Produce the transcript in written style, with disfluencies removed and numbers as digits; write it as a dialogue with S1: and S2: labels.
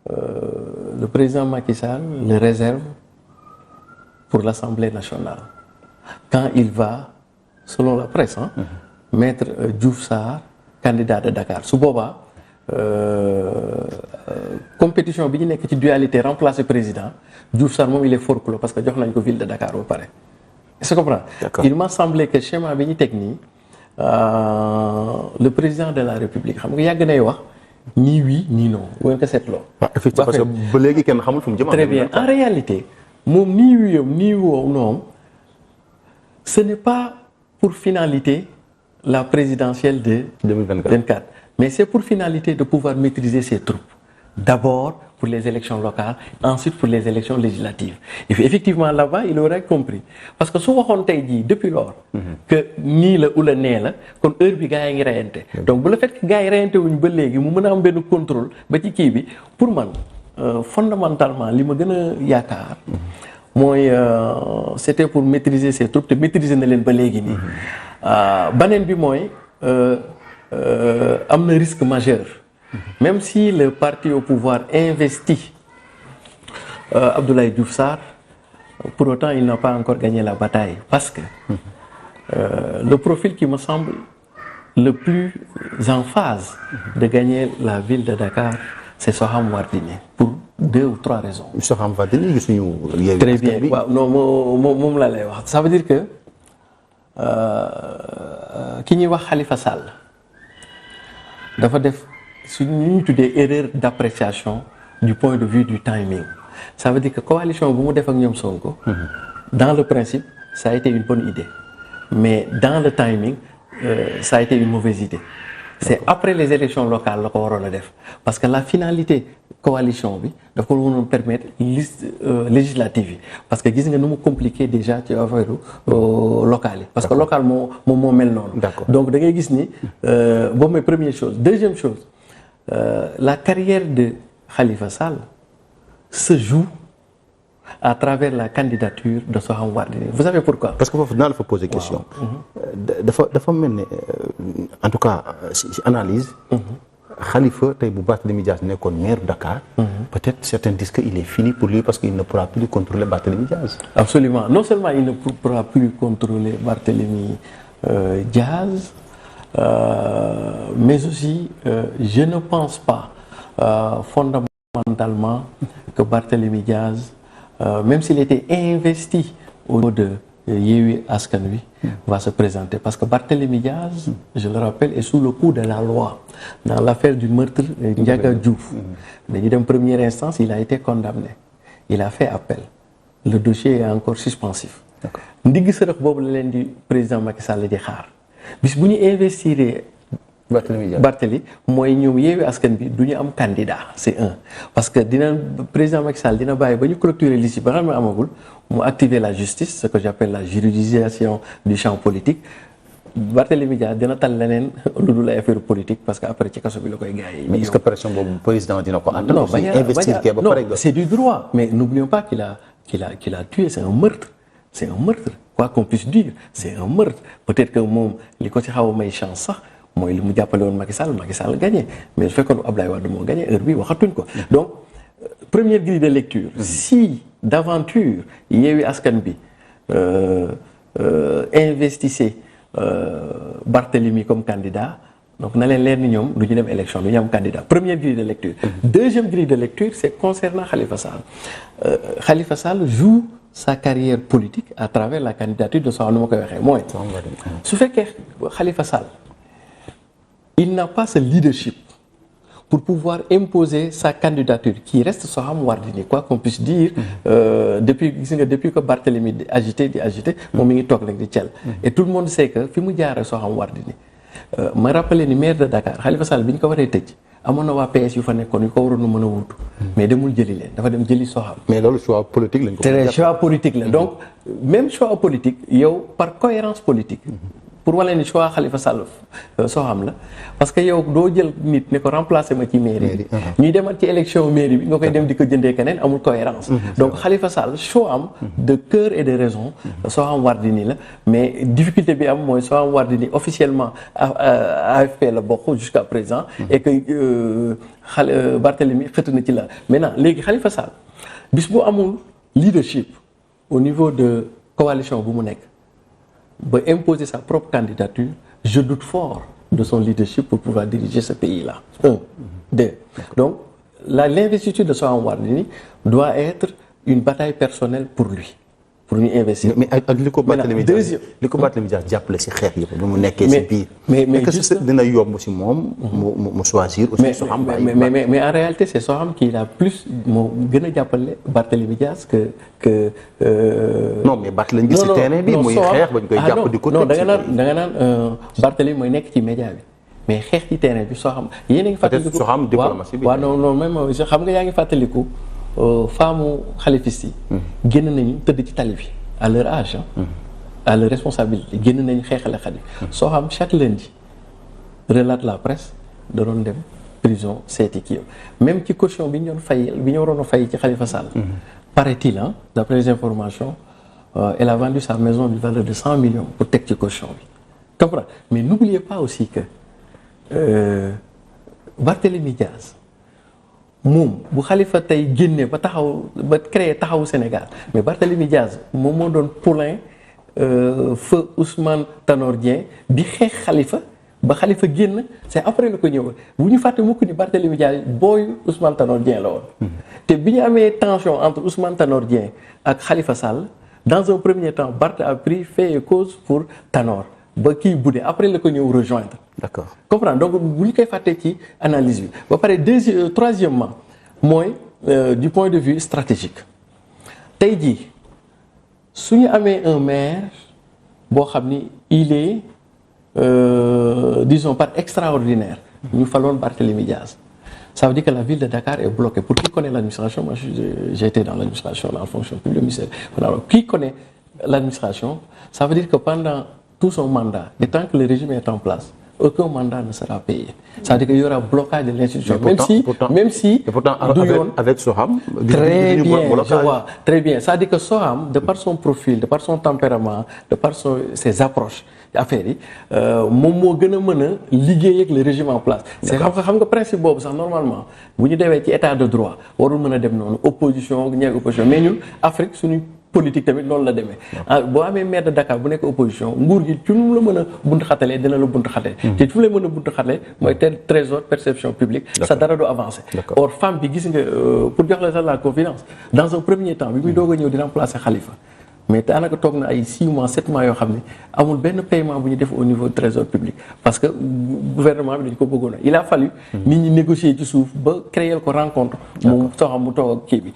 S1: le président Macky Sall le réserve pour l'Assemblée nationale. Quand il va, selon la presse, mettre Diouf Sarr candidat de Dakar su boobaa compétition bi ñu nekk ci dualité remplacer président Diouf Sarr moom il est forclos parce que jox nañ ko ville de Dakar ba pare. Est-ce que tu comprends? Il m'a semblé que schéma bi ñu teg nii le président de la République xam nga yàgg nay wax ni oui ni non bu ngeen ko seetloo.
S2: effectivement parce que ba léegi kenn xamul fu mu jëm.
S1: Très bien. En réalité moom ni oui ni non ce n'est pas pour finalité la présidentielle de 2024, mais c'est pour finalité de pouvoir maîtriser ses troupes. D'abord pour les élections locales, ensuite pour les élections législatives. Et puis, effectivement, là-bas, il aurait compris. Parce que si on dit depuis lors que ni le ou le né la, qu'on heure bi gars yi rayante. Donc, le fait que gars yi rayante wuñ ba légui mu mëna am ben contrôle ba ci ki bi pour man fondamentalement li ma gëna yaakar moy c'était pour maîtriser ses troupes te maîtriser na leen ba légui ni. Banen bi moy am na risque majeur. Même si le parti au pouvoir investit Abdoulaye Diouf Sarr, pour autant il n'a pas encore gagné la bataille parce que le profil qui me semble le plus en phase de gagner la ville de Dakar, c'est Soham Wardini pour 2 ou 3 raisons.
S2: Soham Wardini, je suis
S1: très bien. Non, ça veut dire que ki ñuy wax Khalifa Sall dafa def une erreur d'appréciation du point de vue du timing. Ça veut dire que la coalition bu mu def ak ñoom Sonko dans le principe ça a été une bonne idée mais dans le timing ça a été une mauvaise idée. C'est après les élections locales la ko waroon a def parce que la finalité coalition bi daf ko waroon permettre liste législative yi parce que gis nga nu mu compliqué déjà ci affaire locale yi parce que local moo mel noonu. Donc da ngay gis ni boobu mooy première chose. Deuxième chose, la carrière de Khalifa Sall se joue à travers la candidature de Soham Wardini. Vous savez pourquoi?
S2: Parce que il faut poser question. Dafa mel ne en tout cas si analyse. Khalifa tey bu Barthélémy Dias nekkoon maire Dakar. Peut-être certains disent qu'il est fini pour lui parce qu'il ne pourra plus contrôler Barthélémy Dias.
S1: Absolument. Non seulement il ne pourra plus contrôler Barthélémy Dias. Mais aussi, je ne pense pas fondamentalement que Barthélémy Dias, même s'il était investi au niveau de Yewwi Askan Wi, va se présenter. Parce que Barthélémy Dias, je le rappelle, est sous le coup de la loi. Dans l'affaire du meurtre de Ndiaga Diouf, en première instance, il a été condamné. Il a fait appel. Le dossier est encore suspensif. Ndig sërëx boobu la leen di président Macky Sall di xaar. bis bu ñu investir Barthélémy mooy ñoom Yewwi Askan Wi du ñu am candidat c'est un parce que dina président Macky Sall dina bàyyi ba ñu clôturer liste ba xam ne amagul mu activer la justice ce que j'appelle la juridisation du champ politique Barthélémy Dias dina tal leneen lu dul ay affaire politique parce que après ci kaso bi la koy gars yi.
S2: Mais est-ce que pression boobu président dina ko ànd.
S1: Non
S2: investir kee ba pare.
S1: Non, c'est du droit mais n'oublions pas qu'il a tué c'est un meurtre. C'est un meurtre, quoi qu'on puisse dire, c'est un meurtre. Peut-être que moom li ko ci xaw a may chance sax mooy li mu jàppale woon Macky Sall gagné mais su fekkoon Abdoulaye Wade moo gagné heure bi waxatuñ ko. Donc première grille de lecture. Si d'aventure Yewwi Askan Wi investissait Barthélémy comme candidat donc na leen leer ni ñoom du ñu dem élection du ñu am candidat première grille de lecture. Deuxième grille de lecture c'est concernant Khalifa Sall. Khalifa Sall joue sa carrière politique à travers la candidature de Soham nu ma koy waxee mooy su fekkee Khalifa Sall il n'a pas ce leadership pour pouvoir imposer sa candidature qui reste Soham Wardini quoi qu'on puisse dire depuis que Barthélémy di agité moom mi ngi toog rek di cel et tout le monde sait que fi mu jaaree Soham Wardini ma rappelé ni maire de Dakar Khalifa Sall bi ñu ko waree tëj amoon na waa PS yu fa nekkoon yu ko waroon a mën a wutu mais demul jëli leen dafa dem jëli Soham.
S2: Mais loolu choix politique lañ ko.
S1: C'est choix politique la donc même choix politique yow par cohérence politique pour wala ni choix Khalifa Sall Soham la parce que yow doo jël nit ne ko remplacer ma ci mairie bi ñuy demal ci élection mairie bi nga koy dem di ko jëndee keneen amul cohérence donc Khalifa Sall choix am de cœur et de raison Soham Wardini la mais difficulté bi am mooy Soham Wardini officiellement AFP la bokk jusqu'à présent et que Barthélemy xëtt na ci la maintenant léegi Khalifa Sall bis bu amul leadership au niveau de coalition bu mu nekk ba imposer sa propre candidature je doute fort de son leadership pour pouvoir diriger ce pays-là. Un, deux. Donc l'investiture de Soham Wardini doit être une bataille personnelle pour lui. Pour ñu investir.
S2: mais ak li ko Barthélemy Dias jàppale si xeex yëpp bi mu nekkee si biir. mais que dina yomb si moom. mu choisir aussi Soham.
S1: mais en réalité c'est Soham qui a plus moo gën a jàppale Barthélemy Dias que.
S2: non mais Barthélemy si terrain bi muy xeex bañ koy jàpp di ko.
S1: non da nga naan Barthélemy mooy nekk ci média bi mais xeex ci terrain bi Soham yéen a ngi fàttaliku.
S2: peut-être Soham diplomatie bi.
S1: waaw non même xam nga yaa ngi fàttaliku. femmes xalifistes yi génn nañu tëdd ci tali bi à leur âge à leur responsabilité génn nañu xeexale xalif Soham chaque lundi relate la presse da doon dem prison seeti kii même ci caution bi ñu doon fay bi ñu waroon a fay ci Khalifa Sall paraît-il d'après les informations elle a vendu sa maison d'une valeur de 100 millions pour teg ci caution bi comprends mais n'oubliez pas aussi que Barthélemy Dias moom bu Khalifa tey génnee ba taxaw ba créer taxawu Sénégal mais Barthélemy Dias moom moo doon poulain feu Ousmane Tanor Dieng di xeex Khalifa ba Khalifa génn c'est après la ko ñëw bu ñu fàtte mukk ni Barthélemy Dias booy Ousmane Tanor Dieng la woon. te bi ñu amee tension entre Ousmane Tanor Dieng ak Khalifa Sall dans un premier temps Barth a pris fait et cause pour Tanor ba kii budde après la ko ñëw rejoindre.
S2: D'accord.
S1: Comprendre donc bu ñu koy fàttee ci analyse bi ba pare troisièmement mooy du point de vue stratégique tey jii su ñu amee un maire boo xam ni il est disons par extraordinaire ñu faloon Barthélemy Dias ça veut dire que la ville de Dakar est bloquée pour qui connaît l'administration moi j'ai été dans l'administration dans la fonction publique ministère alors qui connaît l'administration ça veut dire que pendant tout son mandat et tant que le régime est en place aucun mandat ne sera payé. C'est-à-dire qu'il y aura blocage de l'institution. Même si
S2: pourtant avec Soham,
S1: très bien, je vois, très bien. C'est-à-dire que Soham, de par son profil, de par son tempérament, de par ses approches, affaires yi moom moo gën a mën a liggéey ak le régime en place. c'est xam nga principe boobu sax normalement bu ñu demee ci état de droit warul mën a dem noonu opposition ñeeg opposition mais ñun Afrique suñu politique tamit loolu la demee boo amee maire de Dakar bu nekk opposition nguur gi ci mu la mën a buntu xatalee dina la buntu xatalee te fu la mën a buntu xatalee mooy trésor perception publique sa dara du avancé or femme bi gis nga pour jox la sax la confidence dans un premier temps bi muy doog a ñëw di remplacer Khalifa mais daanaka toog na ay 6 mois 7 mois yoo xam ne amul benn paiement bu ñu def au niveau du trésor public parce que gouvernement bi dañu ko bëggoon il a fallu nit ñi négocier ci suuf ba créer ko rencontre moom Soham mu toog ak kii bi